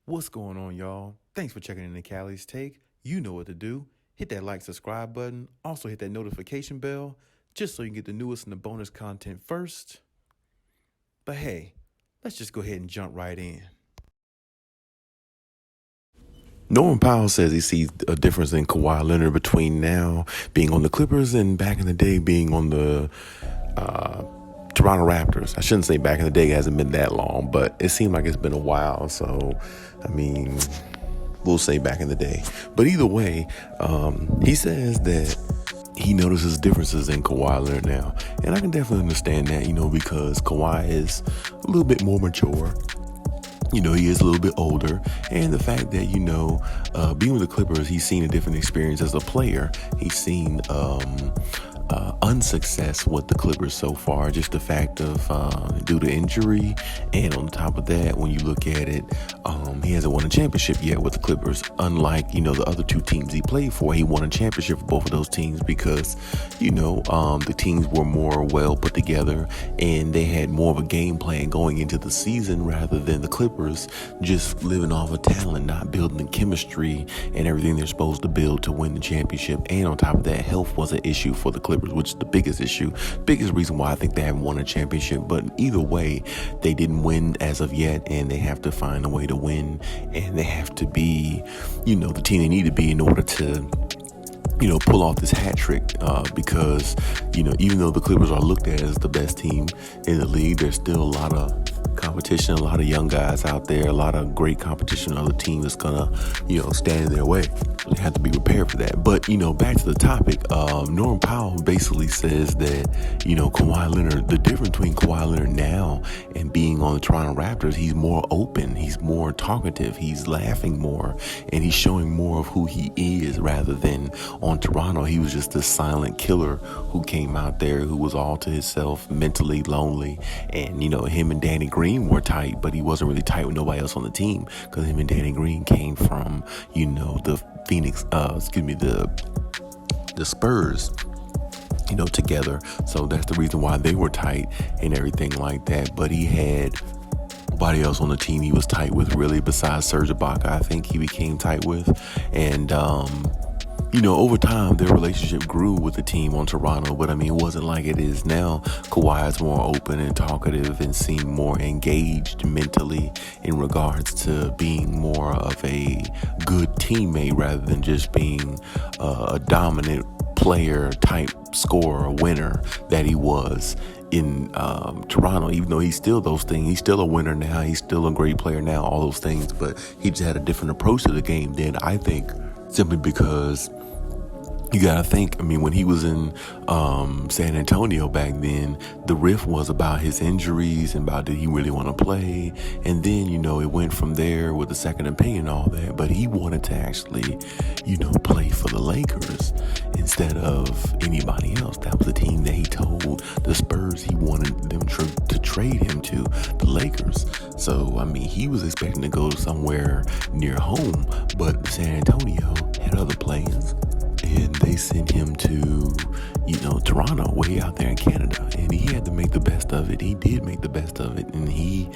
What's going on, y'all? Thanks for checking in the Khaliis Take. You know what to do. Hit that like, subscribe button. Also hit that notification bell just so you can get the newest and the bonus content first. But hey, let's just go ahead and jump right in. Norman Powell says he sees a difference in Kawhi Leonard between now being on the Clippers and back in the day being on the Toronto Raptors. I shouldn't say back in the day, it hasn't been that long, but it seemed like it's been a while. So, we'll say back in the day. But either way, he says that he notices differences in Kawhi Leonard now. And I can definitely understand that, because Kawhi is a little bit more mature. He is a little bit older, and the fact that, being with the Clippers, he's seen a different experience as a player. He's seen unsuccess with the Clippers so far, just the fact of due to injury, and on top of that, when you look at it, he hasn't won a championship yet with the Clippers, unlike, the other two teams he played for. He won a championship for both of those teams because, the teams were more well put together, and they had more of a game plan going into the season rather than the Clippers just living off of talent, not building the chemistry and everything they're supposed to build to win the championship. And on top of that, health was an issue for the Clippers, which is the biggest issue, biggest reason why I think they haven't won a championship. But either way, they didn't win as of yet, and they have to find a way to win, and they have to be, the team they need to be in order to pull off this hat trick, because, even though the Clippers are looked at as the best team in the league, there's still a lot of competition, a lot of young guys out there, a lot of great competition on the team that's gonna, stand in their way. They have to be prepared for that. But, back to the topic, Norman Powell basically says that, Kawhi Leonard, the difference between Kawhi Leonard now and being on the Toronto Raptors, he's more open, he's more talkative, he's laughing more, and he's showing more of who he is rather than on Toronto. He was just a silent killer who came out there who was all to himself, mentally lonely, and, him and Danny Green were tight, but he wasn't really tight with nobody else on the team because him and Danny Green came from, the the Spurs, together. So that's the reason why they were tight and everything like that. But he had nobody else on the team he was tight with, really, besides Serge Ibaka, I think he became tight with. And, over time, their relationship grew with the team on Toronto, but it wasn't like it is now. Kawhi is more open and talkative and seemed more engaged mentally in regards to being more of a good teammate rather than just being a dominant player type scorer, winner that he was in Toronto. Even though he's still those things, he's still a winner now, he's still a great player now, all those things, but he just had a different approach to the game then, I think, simply because you gotta think, when he was in San Antonio back then, the riff was about his injuries and about did he really want to play, and then, it went from there with the second opinion and all that, but he wanted to actually, play for the Lakers instead of anybody else. That was the team that he told the Spurs he wanted them to trade him to, the Lakers. So, he was expecting to go somewhere near home, but San Antonio had other plans. And they sent him to, Toronto, way out there in Canada. And he had to make the best of it. He did make the best of it. And he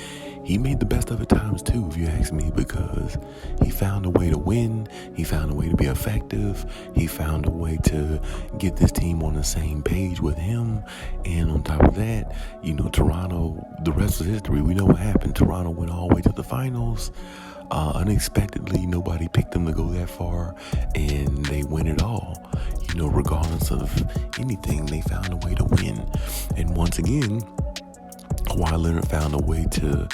made the best of it times too, if you ask me, because he found a way to win. He found a way to be effective. He found a way to get this team on the same page with him. And on top of that, Toronto, the rest is history. We know what happened. Toronto went all the way to the finals. Unexpectedly, nobody picked them to go that far, and they win it all. Regardless of anything, they found a way to win. And once again, Kawhi Leonard found a way to,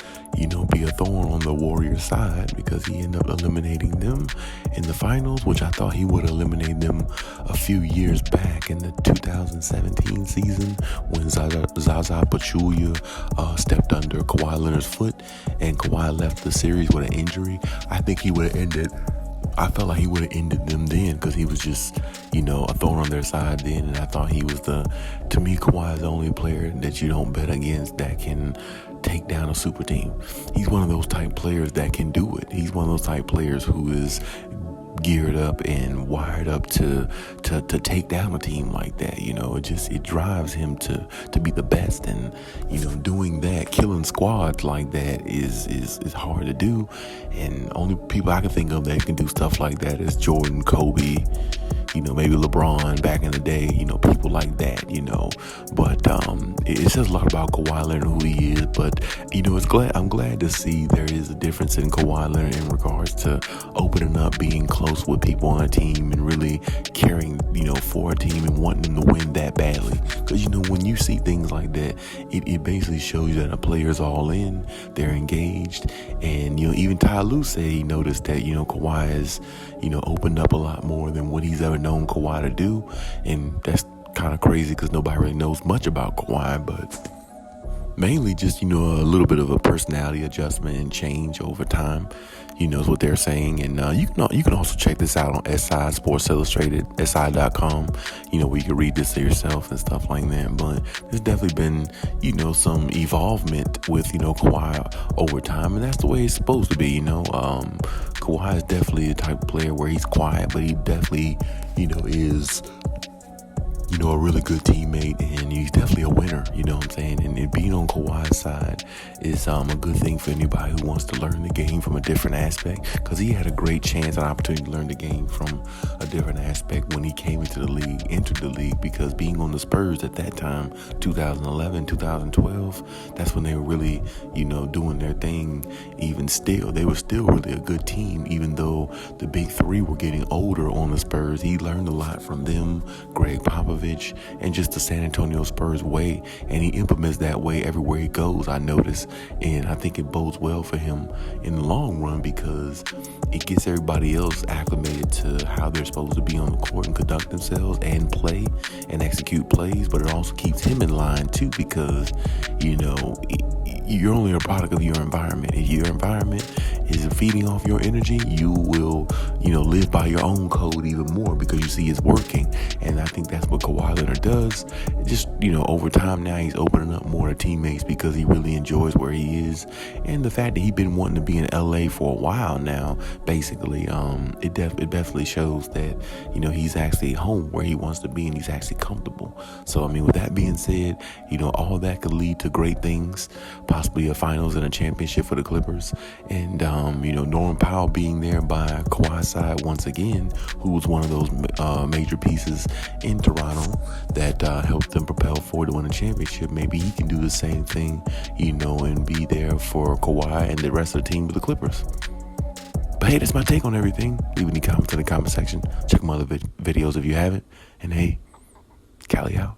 be a thorn on the Warriors side because he ended up eliminating them in the finals, which I thought he would eliminate them a few years back in the 2017 season when Zaza Pachulia stepped under Kawhi Leonard's foot and Kawhi left the series with an injury. I felt like he would have ended them then because he was just, a thorn on their side then. And I thought he was to me, Kawhi is the only player that you don't bet against that can take down a super team. He's one of those type players that can do it. He's one of those type players who is geared up and wired up to take down a team like that. It drives him to be the best. And, doing that, killing squads like that is hard to do. And only people I can think of that can do stuff like that is Jordan, Kobe, maybe LeBron back in the day, people like that, but it says a lot about Kawhi Leonard, who he is. But I'm glad to see there is a difference in Kawhi Leonard in regards to opening up, being close with people on a team, and really caring, for a team and wanting them to win that badly. Because when you see things like that, it basically shows you that a player's all in, they're engaged. And even Ty Lue said he noticed that Kawhi is opened up a lot more than what he's ever known Kawhi to do. And that's kind of crazy because nobody really knows much about Kawhi, but mainly just, a little bit of a personality adjustment and change over time, is what they're saying. And you can also check this out on SI Sports Illustrated, SI.com, where you can read this to yourself and stuff like that. But there's definitely been, some evolvement with, Kawhi over time, and that's the way it's supposed to be. Kawhi is definitely the type of player where he's quiet, but he definitely, is a really good teammate, and he's definitely a winner, what I'm saying? And being on Kawhi's side is a good thing for anybody who wants to learn the game from a different aspect, because he had a great chance and opportunity to learn the game from a different aspect when he came entered the league, because being on the Spurs at that time, 2011, 2012, that's when they were really, doing their thing. Even still, they were still really a good team, even though the big three were getting older on the Spurs. He learned a lot from them, Greg Popovich, and just the San Antonio Spurs way, and he implements that way everywhere he goes, I notice. And I think it bodes well for him in the long run, because it gets everybody else acclimated to how they're supposed to be on the court and conduct themselves and play and execute plays. But it also keeps him in line too, because you're only a product of your environment. If your environment is feeding off your energy, you will live by your own code even more, because you see it's working. And I think that's what Kawhi Leonard does. Just, over time now, he's opening up more to teammates because he really enjoys where he is. And the fact that he's been wanting to be in LA for a while now, basically, it definitely shows that, he's actually home where he wants to be, and he's actually comfortable. So, with that being said, all that could lead to great things, possibly a finals and a championship for the Clippers. And, Norman Powell being there by Kawhi's side once again, who was one of those major pieces in Toronto that helped them propel forward to win a championship. Maybe he can do the same thing, and be there for Kawhi and the rest of the team with the Clippers. But hey, that's my take on everything. Leave any comments in the comment section. Check my other videos if you haven't. And hey, Khaliis out.